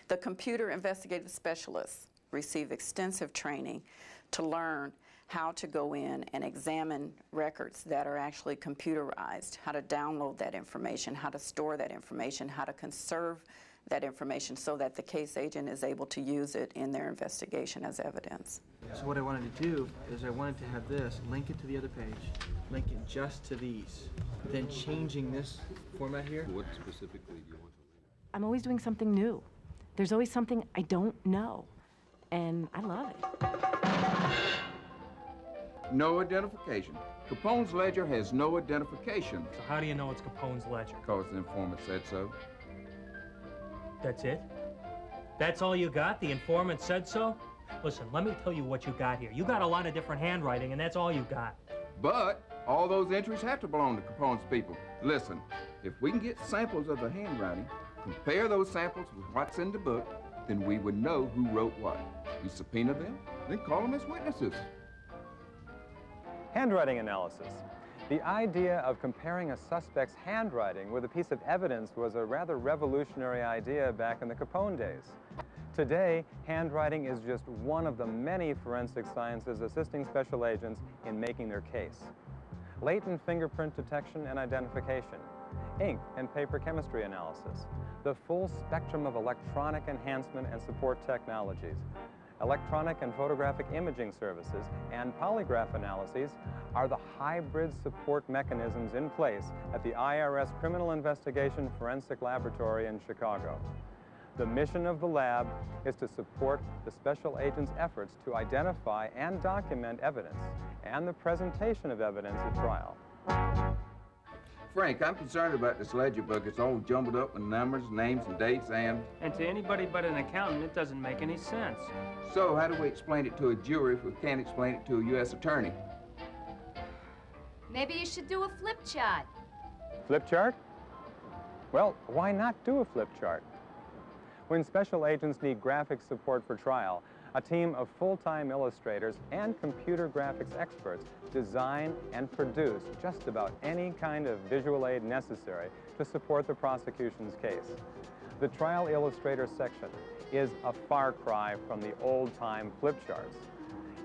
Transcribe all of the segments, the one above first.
The computer investigative specialists receive extensive training to learn how to go in and examine records that are actually computerized, how to download that information, how to store that information, how to conserve that information so that the case agent is able to use it in their investigation as evidence. So what I wanted to do is I wanted to have this, link it to the other page, link it just to these, then changing this format here. What specifically do you want to read? I'm always doing something new. There's always something I don't know, and I love it. No identification. Capone's ledger has no identification. So how do you know it's Capone's ledger? Because the informant said so. That's it? That's all you got? The informant said so? Listen, let me tell you what you got here. You got a lot of different handwriting, and that's all you got. But all those entries have to belong to Capone's people. Listen, if we can get samples of the handwriting, compare those samples with what's in the book, then we would know who wrote what. We subpoena them, then call them as witnesses. Handwriting analysis. The idea of comparing a suspect's handwriting with a piece of evidence was a rather revolutionary idea back in the Capone days. Today, handwriting is just one of the many forensic sciences assisting special agents in making their case. Latent fingerprint detection and identification, ink and paper chemistry analysis, the full spectrum of electronic enhancement and support technologies, electronic and photographic imaging services, and polygraph analyses are the hybrid support mechanisms in place at the IRS Criminal Investigation Forensic Laboratory in Chicago. The mission of the lab is to support the special agent's efforts to identify and document evidence and the presentation of evidence at trial. Frank, I'm concerned about this ledger book. It's all jumbled up with numbers, names, and dates, and to anybody but an accountant, it doesn't make any sense. So how do we explain it to a jury if we can't explain it to a U.S. attorney? Maybe you should do a flip chart. Flip chart? Well, why not do a flip chart? When special agents need graphic support for trial, a team of full-time illustrators and computer graphics experts design and produce just about any kind of visual aid necessary to support the prosecution's case. The trial illustrator section is a far cry from the old-time flip charts.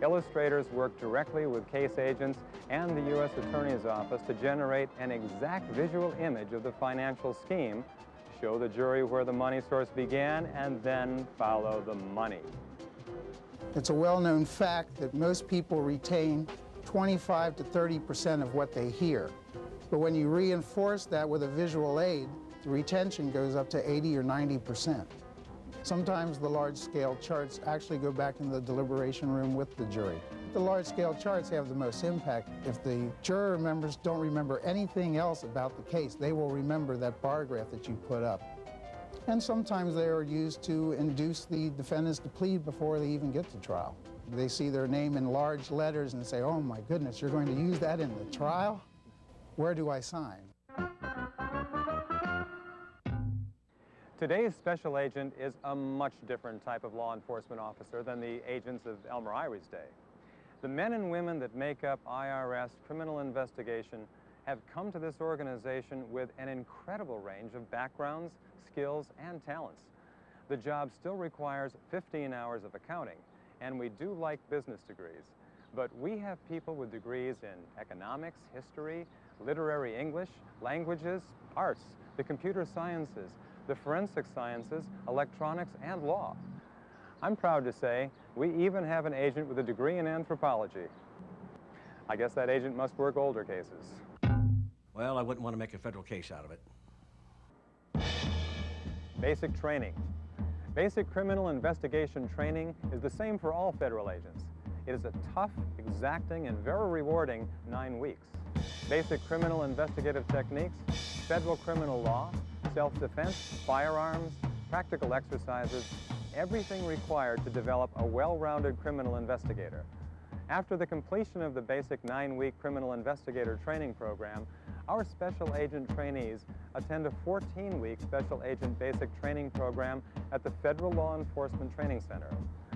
Illustrators work directly with case agents and the U.S. Attorney's Office to generate an exact visual image of the financial scheme, show the jury where the money source began, and then follow the money. It's a well-known fact that most people retain 25 to 30% of what they hear. But when you reinforce that with a visual aid, the retention goes up to 80 or 90%. Sometimes the large-scale charts actually go back in the deliberation room with the jury. The large-scale charts have the most impact. If the juror members don't remember anything else about the case, they will remember that bar graph that you put up. And sometimes they are used to induce the defendants to plead before they even get to trial. They see their name in large letters and say, oh my goodness, you're going to use that in the trial? Where do I sign? Today's special agent is a much different type of law enforcement officer than the agents of Elmer Irey's day. The men and women that make up IRS Criminal Investigation have come to this organization with an incredible range of backgrounds, skills, and talents. The job still requires 15 hours of accounting, and we do like business degrees. But we have people with degrees in economics, history, literary English, languages, arts, the computer sciences, the forensic sciences, electronics, and law. I'm proud to say we even have an agent with a degree in anthropology. I guess that agent must work older cases. Well, I wouldn't want to make a federal case out of it. Basic training. Basic criminal investigation training is the same for all federal agents. It is a tough, exacting, and very rewarding 9 weeks. Basic criminal investigative techniques, federal criminal law, self-defense, firearms, practical exercises, everything required to develop a well-rounded criminal investigator. After the completion of the basic 9-week criminal investigator training program, our special agent trainees attend a 14-week special agent basic training program at the Federal Law Enforcement Training Center.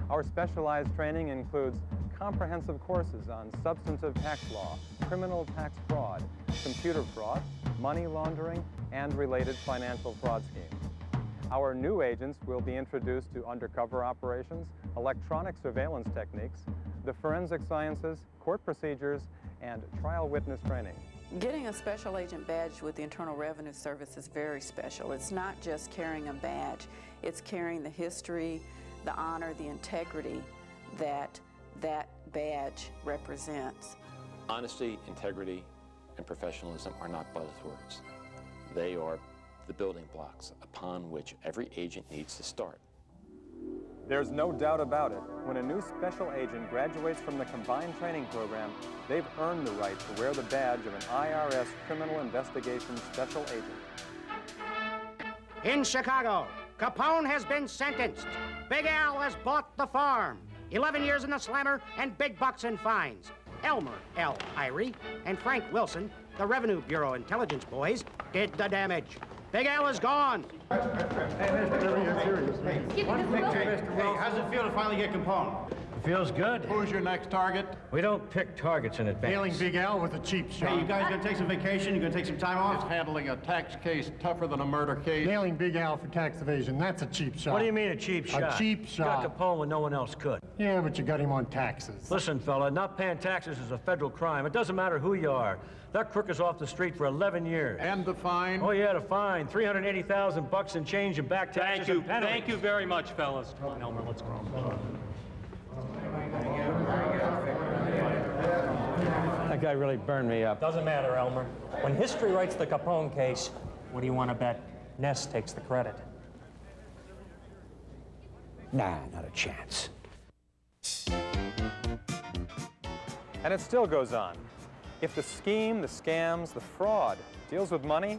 Our specialized training includes comprehensive courses on substantive tax law, criminal tax fraud, computer fraud, money laundering, and related financial fraud schemes. Our new agents will be introduced to undercover operations, electronic surveillance techniques, the forensic sciences, court procedures, and trial witness training. Getting a special agent badge with the Internal Revenue Service is very special. It's not just carrying a badge, it's carrying the history, the honor, the integrity that that badge represents. Honesty, integrity, and professionalism are not buzzwords. They are the building blocks upon which every agent needs to start. There's no doubt about it. When a new special agent graduates from the combined training program, they've earned the right to wear the badge of an IRS Criminal Investigation Special Agent. In Chicago, Capone has been sentenced. Big Al has bought the farm. 11 years in the slammer and big bucks in fines. Elmer Irey and Frank Wilson, the Revenue Bureau intelligence boys, did the damage. Big Al is gone. Hey, how's it feel to finally get Capone? It feels good. Who's your next target? We don't pick targets in advance. Nailing Big Al with a cheap shot. Hey, you guys gonna take some vacation? You gonna take some time off? It's handling a tax case tougher than a murder case. Nailing Big Al for tax evasion, that's a cheap shot. What do you mean a cheap shot? A cheap shot. You got Capone when no one else could. Yeah, but you got him on taxes. Listen, fella, not paying taxes is a federal crime. It doesn't matter who you are. That crook is off the street for 11 years. And the fine? Oh, yeah, the fine. $380,000 and change and back taxes. Thank you. Thank you very much, fellas. Elmer, let's go. That guy really burned me up. Doesn't matter, Elmer. When history writes the Capone case, what do you want to bet? Ness takes the credit. Nah, not a chance. And it still goes on. If the scheme, the scams, the fraud deals with money,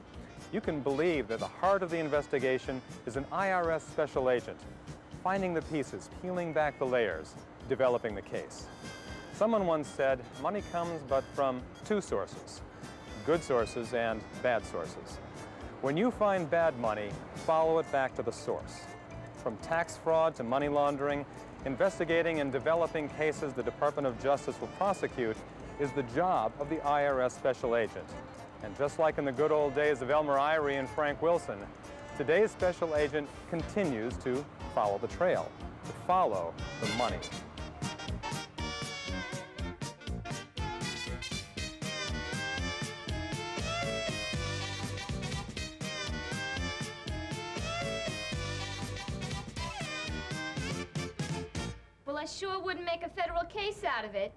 you can believe that the heart of the investigation is an IRS special agent, finding the pieces, peeling back the layers, developing the case. Someone once said, money comes but from two sources, good sources and bad sources. When you find bad money, follow it back to the source. From tax fraud to money laundering, investigating and developing cases the Department of Justice will prosecute is the job of the IRS special agent. And just like in the good old days of Elmer Irey and Frank Wilson, today's special agent continues to follow the trail, to follow the money. Well, I sure wouldn't make a federal case out of it.